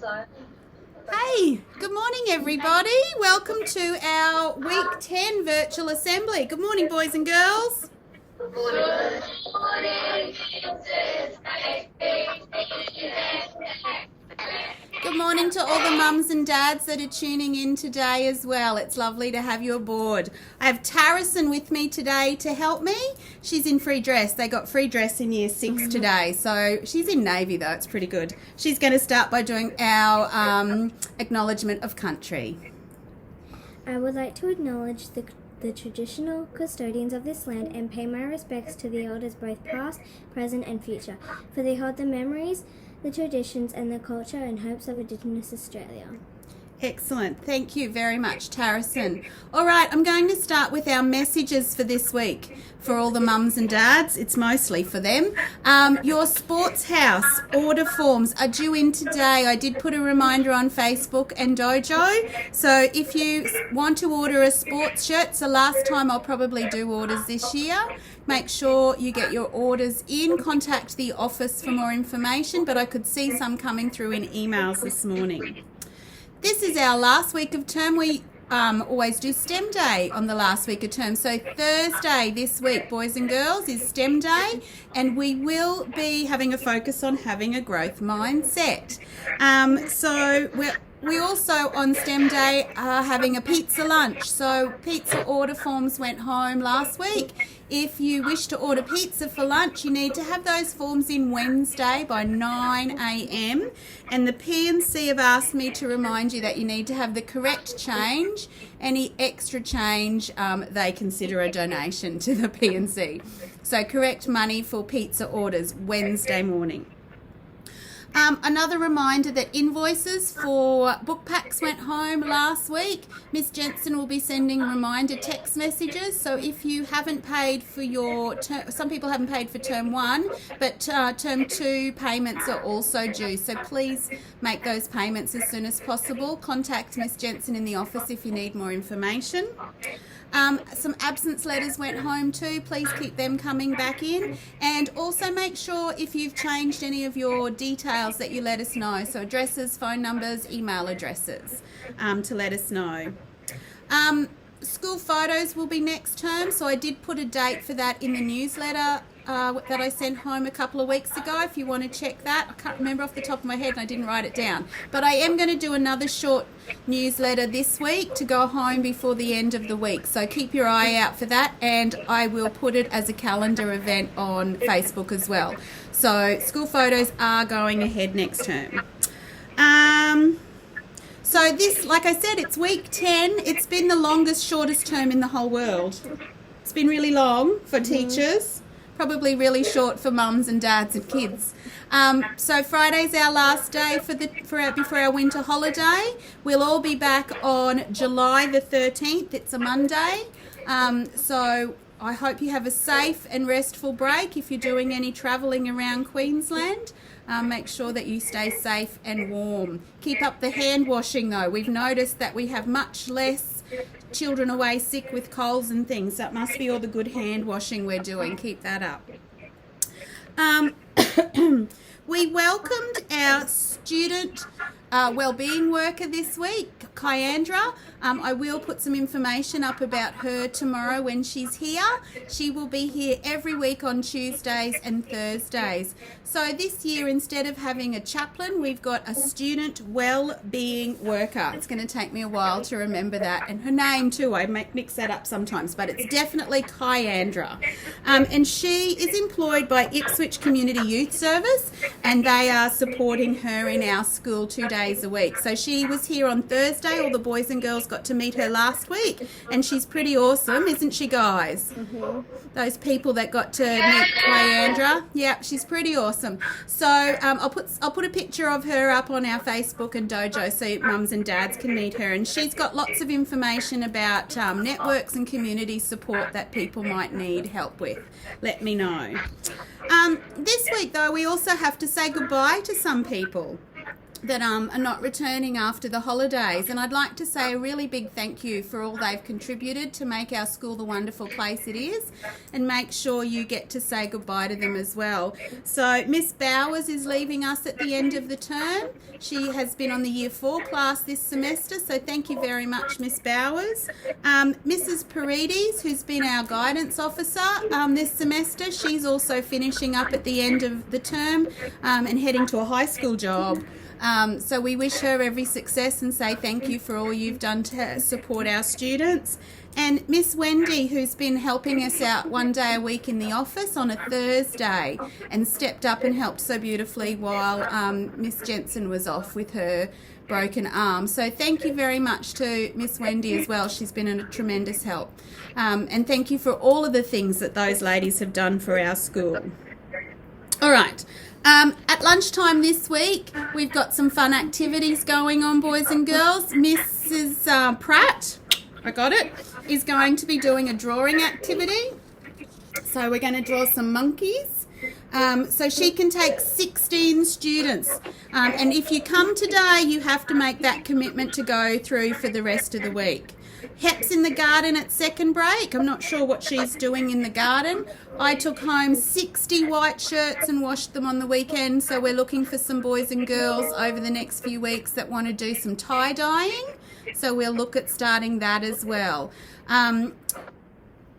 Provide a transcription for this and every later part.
Hey, good morning everybody. Welcome to our week 10 virtual assembly. Good morning boys and girls. Good morning. Good morning to all the mums and dads that are tuning in today as well. It's lovely to have you aboard. I have Tarison with me today to help me. She's in free dress. They got free dress in year 6 today. So she's in Navy though. It's pretty good. She's going to start by doing our acknowledgement of country. I would like to acknowledge the traditional custodians of this land and pay my respects to the elders both past, present and future, for they hold the memories, the traditions and the culture and hopes of Indigenous Australia. Excellent. Thank you very much, Tarison. All right, I'm going to start with our messages for this week. For all the mums and dads, it's mostly for them. Your sports house order forms are due in today. I did put a reminder on Facebook and Dojo. So if you want to order a sports shirt, it's the last time I'll probably do orders this year. Make sure you get your orders in. Contact the office for more information, but I could see some coming through in emails this morning. This is our last week of term. We always do STEM Day on the last week of term. So Thursday this week, boys and girls, is STEM Day, and we will be having a focus on having a growth mindset. We also on STEM Day are having a pizza lunch. So pizza order forms went home last week. If you wish to order pizza for lunch, you need to have those forms in Wednesday by 9 a.m. And the P&C have asked me to remind you that you need to have the correct change. Any extra change, they consider a donation to the P&C. So correct money for pizza orders Wednesday morning. Another reminder that invoices for book packs went home last week. Miss Jensen will be sending reminder text messages. So if you haven't paid for your term, some people haven't paid for term 1, but term 2 payments are also due. So please make those payments as soon as possible. Contact Miss Jensen in the office if you need more information. Some absence letters went home too. Please keep them coming back in. And also make sure if you've changed any of your details that you let us know. So addresses, phone numbers, email addresses to let us know. School photos will be next term. So I did put a date for that in the newsletter that I sent home a couple of weeks ago. If you want to check that. I can't remember off the top of my head and I didn't write it down. But I am going to do another short newsletter this week to go home before the end of the week. So keep your eye out for that, and I will put it as a calendar event on Facebook as well. So school photos are going ahead next term. So this, like I said, it's week 10. It's been the longest, shortest term in the whole world. It's been really long for teachers. Probably really short for mums and dads and kids. So Friday's our last day before our winter holiday. We'll all be back on July the 13th. It's a Monday. So I hope you have a safe and restful break. If you're doing any travelling around Queensland, make sure that you stay safe and warm. Keep up the hand washing though. We've noticed that we have much less children away sick with colds and things. That must be all the good hand washing we're doing. Keep that up. We welcomed our student wellbeing worker this week, Kyandra. I will put some information up about her tomorrow when she's here. She will be here every week on Tuesdays and Thursdays. So this year, instead of having a chaplain, we've got a student well-being worker. It's going to take me a while to remember that. And her name too, I mix that up sometimes, but it's definitely Kyandra. And she is employed by Ipswich Community Youth Service, and they are supporting her in our school 2 days a week. So she was here on Thursday. All the boys and girls got to meet her last week, and she's pretty awesome, isn't she, guys? Mm-hmm. Those people that got to meet Kyandra. Yeah, she's pretty awesome. So I'll put a picture of her up on our Facebook and Dojo so mums and dads can meet her. And she's got lots of information about networks and community support that people might need help with. Let me know. This week, though, we also have to say goodbye to some people. that are not returning after the holidays, and I'd like to say a really big thank you for all they've contributed to make our school the wonderful place it is, and make sure you get to say goodbye to them as well. So Miss Bowers is leaving us at the end of the term. She has been on the Year 4 class this semester, so thank you very much, Miss Bowers. Mrs. Paredes, who's been our guidance officer this semester, she's also finishing up at the end of the term and heading to a high school job. So we wish her every success and say thank you for all you've done to support our students. And Miss Wendy, who's been helping us out one day a week in the office on a Thursday and stepped up and helped so beautifully while Miss Jensen was off with her broken arm. So thank you very much to Miss Wendy as well. She's been a tremendous help. And thank you for all of the things that those ladies have done for our school. All right. At lunchtime this week, we've got some fun activities going on, boys and girls. Mrs. Pratt, I got it, is going to be doing a drawing activity. So we're going to draw some monkeys. So she can take 16 students. And if you come today, you have to make that commitment to go through for the rest of the week. Hep's in the garden at second break. I'm not sure what she's doing in the garden. I took home 60 white shirts and washed them on the weekend, so we're looking for some boys and girls over the next few weeks that want to do some tie-dyeing. So we'll look at starting that as well.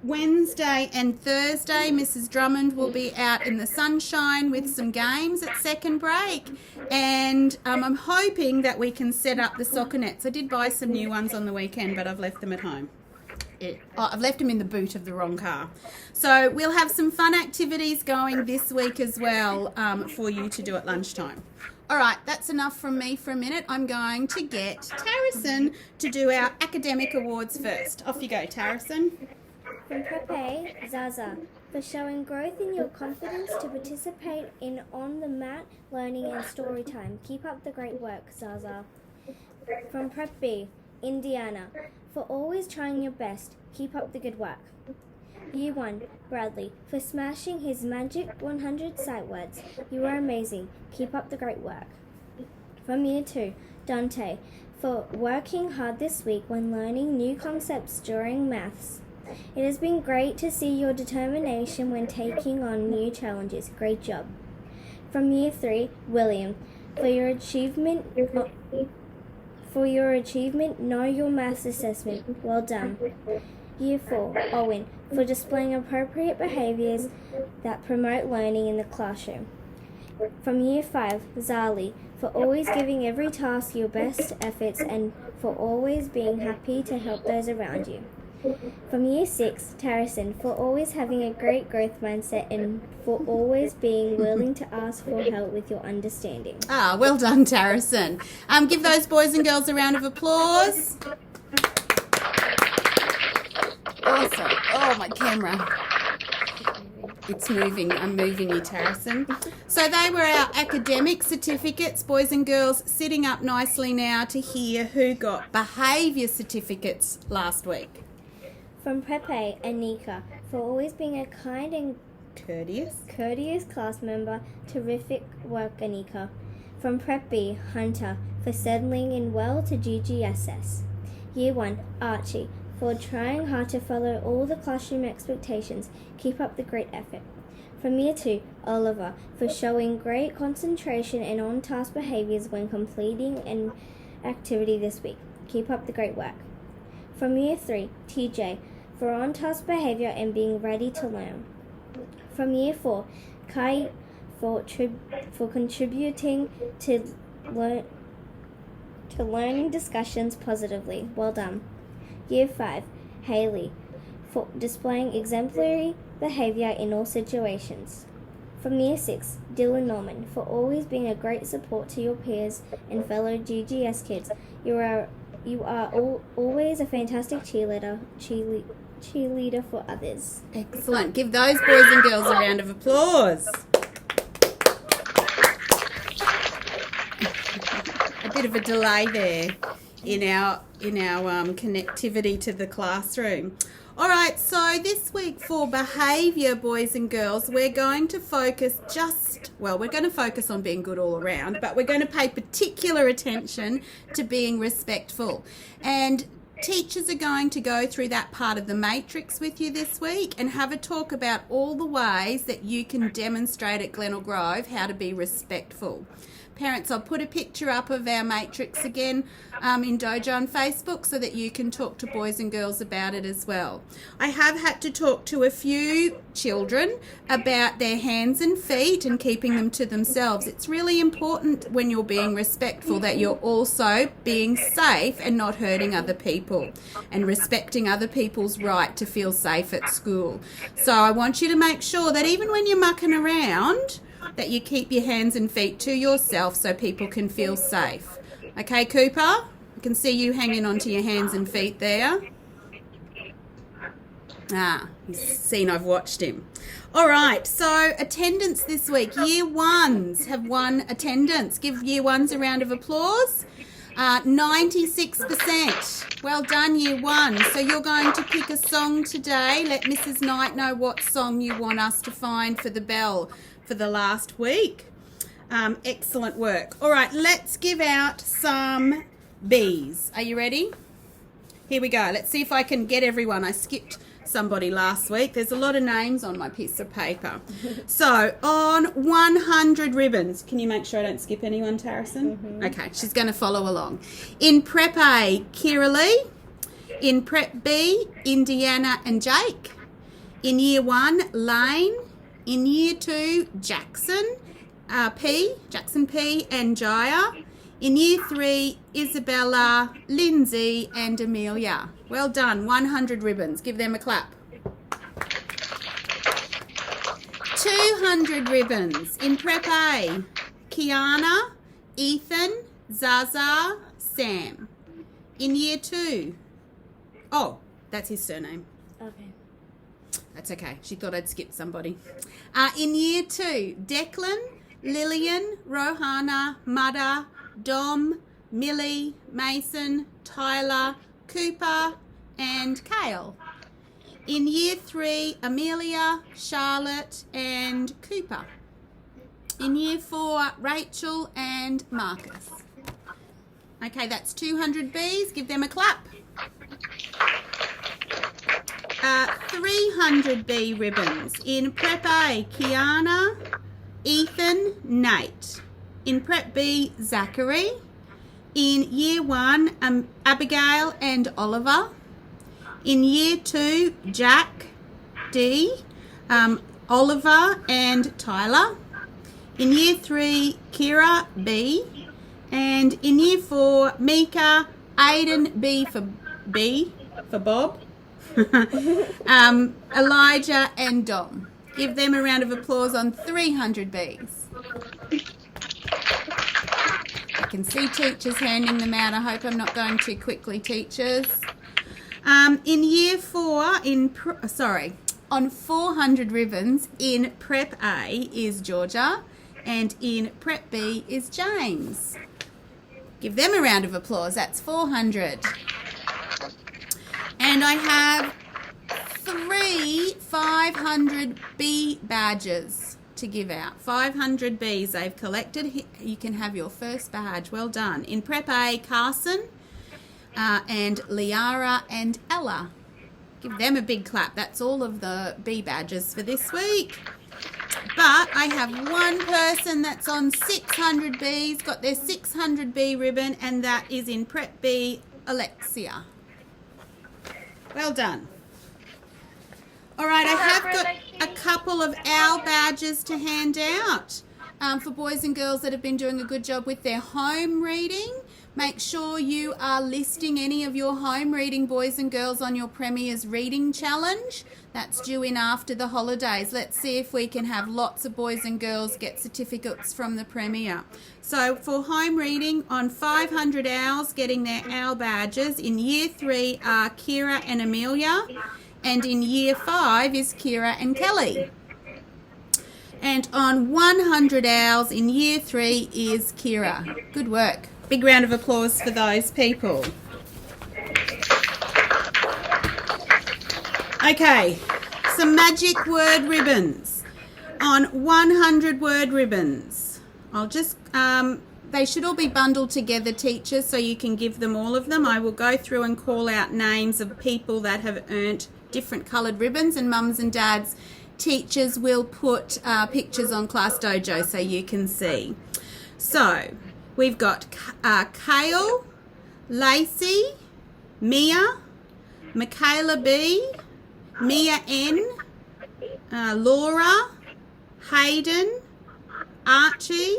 Wednesday and Thursday, Mrs. Drummond will be out in the sunshine with some games at second break, and I'm hoping that we can set up the soccer nets. I did buy some new ones on the weekend, but I've left them at home. I've left them in the boot of the wrong car. So we'll have some fun activities going this week as well for you to do at lunchtime. All right, that's enough from me for a minute. I'm going to get Tarison to do our academic awards first. Off you go, Tarison. From Prep A, Zaza, for showing growth in your confidence to participate in on-the-mat learning and story time. Keep up the great work, Zaza. From Prep B, Indiana, for always trying your best. Keep up the good work. Year 1, Bradley, for smashing his magic 100 sight words. You are amazing. Keep up the great work. From Year 2, Dante, for working hard this week when learning new concepts during maths. It has been great to see your determination when taking on new challenges. Great job. From Year 3, William, for your achievement, know your maths assessment. Well done. Year 4, Owen, for displaying appropriate behaviours that promote learning in the classroom. From Year 5, Zali, for always giving every task your best efforts and for always being happy to help those around you. From Year 6, Tarison, for always having a great growth mindset and for always being willing to ask for help with your understanding. Ah, well done, Tarison. Give those boys and girls a round of applause. Awesome. Oh, my camera. It's moving. I'm moving you, Tarison. So they were our academic certificates, boys and girls, sitting up nicely now to hear who got behaviour certificates last week. From Prep A, Anika, for always being a kind and courteous class member. Terrific work, Anika. From Prep B, Hunter, for settling in well to GGSS. Year 1, Archie, for trying hard to follow all the classroom expectations. Keep up the great effort. From Year 2, Oliver, for showing great concentration and on-task behaviours when completing an activity this week. Keep up the great work. From Year 3, TJ, for on-task behaviour and being ready to learn. From Year 4, Kai, for contributing to learning discussions positively. Well done. Year 5, Haley, for displaying exemplary behaviour in all situations. From Year 6, Dylan Norman, for always being a great support to your peers and fellow GGS kids. You are always a fantastic cheerleader for others. Excellent. Give those boys and girls a round of applause. A bit of a delay there in our connectivity to the classroom. All right, so this week for behaviour, boys and girls, we're going to focus we're going to focus on being good all around, but we're going to pay particular attention to being respectful. And teachers are going to go through that part of the matrix with you this week and have a talk about all the ways that you can demonstrate at Glenelg Grove how to be respectful. Parents, I'll put a picture up of our matrix again in Dojo on Facebook so that you can talk to boys and girls about it as well. I have had to talk to a few children about their hands and feet and keeping them to themselves. It's really important when you're being respectful that you're also being safe and not hurting other people and respecting other people's right to feel safe at school. So I want you to make sure that even when you're mucking around, that you keep your hands and feet to yourself so people can feel safe. Okay, Cooper? I can see you hanging onto your hands and feet there. He's seen I've watched him. All right, so attendance this week. Year ones have won attendance. Give year ones a round of applause. 96%. Well done, year one. So you're going to pick a song today. Let Mrs. Knight know what song you want us to find for the bell for the last week. Excellent work. All right, let's give out some B's. Are you ready? Here we go. Let's see if I can get everyone. I skipped somebody last week. There's a lot of names on my piece of paper. So on 100 ribbons, can you make sure I don't skip anyone, Tarrison? Mm-hmm. Okay, she's going to follow along. In Prep A, Kira Lee. In Prep B, Indiana and Jake. In Year 1, Lane. In Year 2, Jackson P and Jaya. In Year 3, Isabella, Lindsay and Amelia. Well done, 100 ribbons. Give them a clap. 200 ribbons. In Prep A, Kiana, Ethan, Zaza, Sam. In Year 2, that's his surname. Okay. That's okay. She thought I'd skip somebody. In Year 2, Declan, Lillian, Rohana, Mada, Dom, Millie, Mason, Tyler, Cooper and Kale. In Year 3, Amelia, Charlotte and Cooper. In Year 4, Rachel and Marcus. Okay, that's 200 Bs. Give them a clap. 300 B ribbons. In Prep A, Kiana, Ethan, Nate. In Prep B, Zachary. In Year 1, Abigail and Oliver. In Year 2, Jack, D, Oliver and Tyler. In Year 3, Kira, B. And in Year 4, Mika, Aiden, B for Bob. Elijah and Dom. Give them a round of applause on 300 Bs. I can see teachers handing them out. I hope I'm not going too quickly, teachers. In Year 4, on 400 ribbons, in Prep A is Georgia and in Prep B is James. Give them a round of applause. That's 400. And I have 3 500B badges to give out. 500 Bs they've collected. You can have your first badge. Well done. In Prep A, Carson and Liara and Ella. Give them a big clap. That's all of the B badges for this week. But I have one person that's on 600 Bs, got their 600 B ribbon, and that is in Prep B, Alexia. Well done. All right, I have got a couple of OWL badges to hand out for boys and girls that have been doing a good job with their home reading. Make sure you are listing any of your home reading boys and girls on your Premier's Reading Challenge. That's due in after the holidays. Let's see if we can have lots of boys and girls get certificates from the Premier. So for home reading, on 500 OWLs getting their OWL badges, in Year 3 are Kira and Amelia, and in Year 5 is Kira and Kelly. And on 100 OWLs in Year 3 is Kira. Good work. Big round of applause for those people. Okay, some magic word ribbons. On 100 word ribbons, I'll just, they should all be bundled together, teachers, so you can give them all of them. I will go through and call out names of people that have earned different coloured ribbons, and mums and dads, teachers will put pictures on Class Dojo so you can see. So we've got Kale, Lacey, Mia, Michaela B, Mia N, Laura, Hayden, Archie,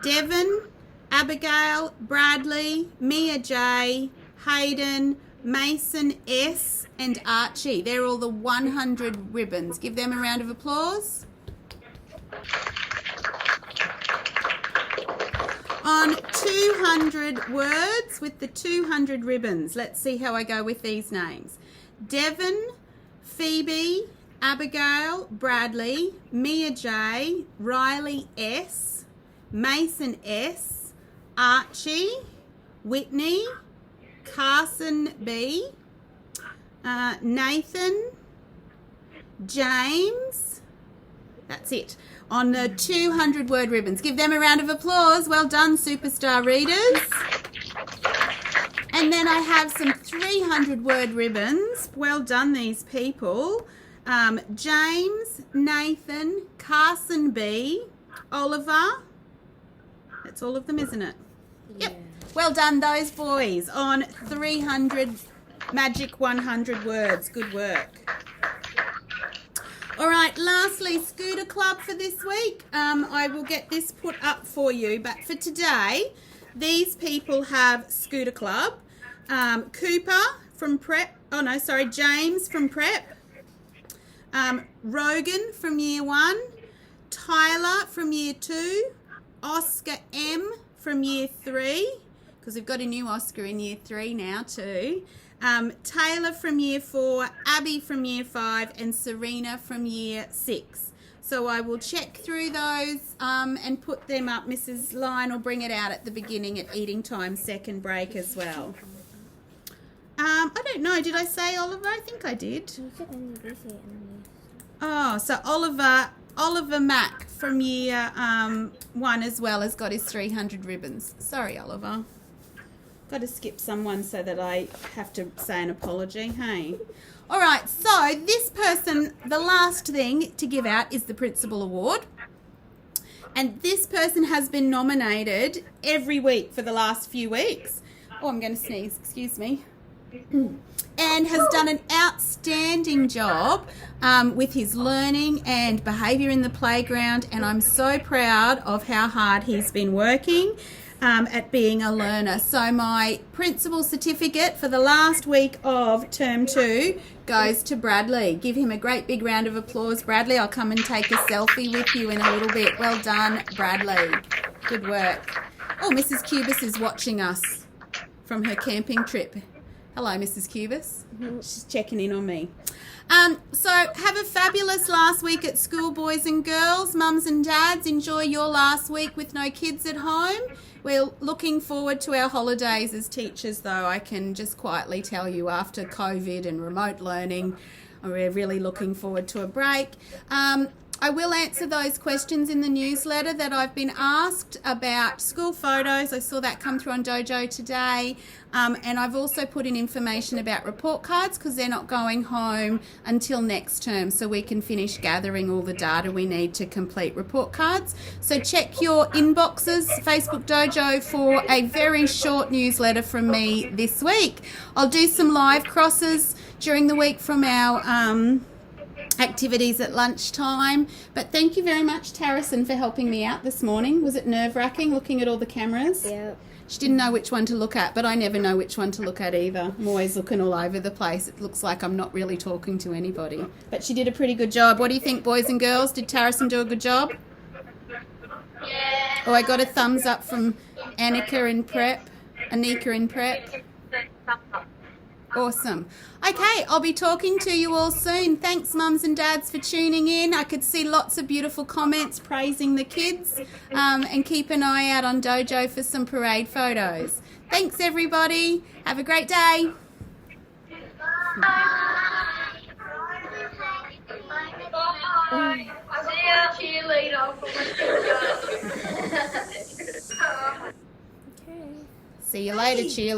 Devon, Abigail, Bradley, Mia J, Hayden, Mason S and Archie. They're all the 100 ribbons. Give them a round of applause. On 200 words with the 200 ribbons, let's see how I go with these names. Devon, Phoebe, Abigail, Bradley, Mia J, Riley S, Mason S, Archie, Whitney, Carson B, Nathan, James. That's it. On the 200 word ribbons. Give them a round of applause. Well done, superstar readers. And then I have some 300 word ribbons. Well done, these people. James, Nathan, Carson B, Oliver. That's all of them, isn't it? Yeah. Yep. Well done, those boys, on 300 magic 100 words. Good work. All right, lastly, Scooter Club for this week. I will get this put up for you, but for today, these people have Scooter Club. Cooper from Prep. Oh, no, sorry, James from Prep. Rogan from Year 1. Tyler from Year 2. Oscar M from Year 3, because we've got a new Oscar in Year 3 now too. Taylor from Year 4, Abby from Year 5, and Serena from Year 6. So I will check through those and put them up. Mrs. Lyon will bring it out at the beginning at eating time, second break as well. I don't know. Did I say Oliver? I think I did. Oh, so Oliver Mack from Year 1 as well has got his 300 ribbons. Sorry, Oliver. Got to skip someone so that I have to say an apology, hey? All right, so this person, the last thing to give out is the Principal Award. And this person has been nominated every week for the last few weeks. Oh, I'm going to sneeze, excuse me. And has done an outstanding job with his learning and behaviour in the playground, and I'm so proud of how hard he's been working at being a learner. So my principal certificate for the last week of Term 2 goes to Bradley. Give him a great big round of applause, Bradley. I'll come and take a selfie with you in a little bit. Well done, Bradley. Good work. Oh, Mrs. Cubis is watching us from her camping trip. Hello, Mrs. Cubis. She's checking in on me. So have a fabulous last week at school, boys and girls. Mums and dads, enjoy your last week with no kids at home. We're looking forward to our holidays as teachers, though. I can just quietly tell you, after COVID and remote learning, we're really looking forward to a break. I will answer those questions in the newsletter that I've been asked about school photos. I saw that come through on Dojo today. And I've also put in information about report cards, because they're not going home until next term, so we can finish gathering all the data we need to complete report cards. So check your inboxes, Facebook Dojo, for a very short newsletter from me this week. I'll do some live crosses during the week from our activities at lunchtime. But thank you very much, Tarison, for helping me out this morning. Was it nerve-wracking looking at all the cameras? Yeah. She didn't know which one to look at, but I never know which one to look at either. I'm always looking all over the place. It looks like I'm not really talking to anybody. But she did a pretty good job. What do you think, boys and girls? Did Tarison do a good job? Yeah. Oh, I got a thumbs up from Anika in Prep. Awesome. Okay, I'll be talking to you all soon. Thanks, mums and dads, for tuning in. I could see lots of beautiful comments praising the kids, and keep an eye out on Dojo for some parade photos. Thanks, everybody. Have a great day. Bye. See you later, cheerleaders.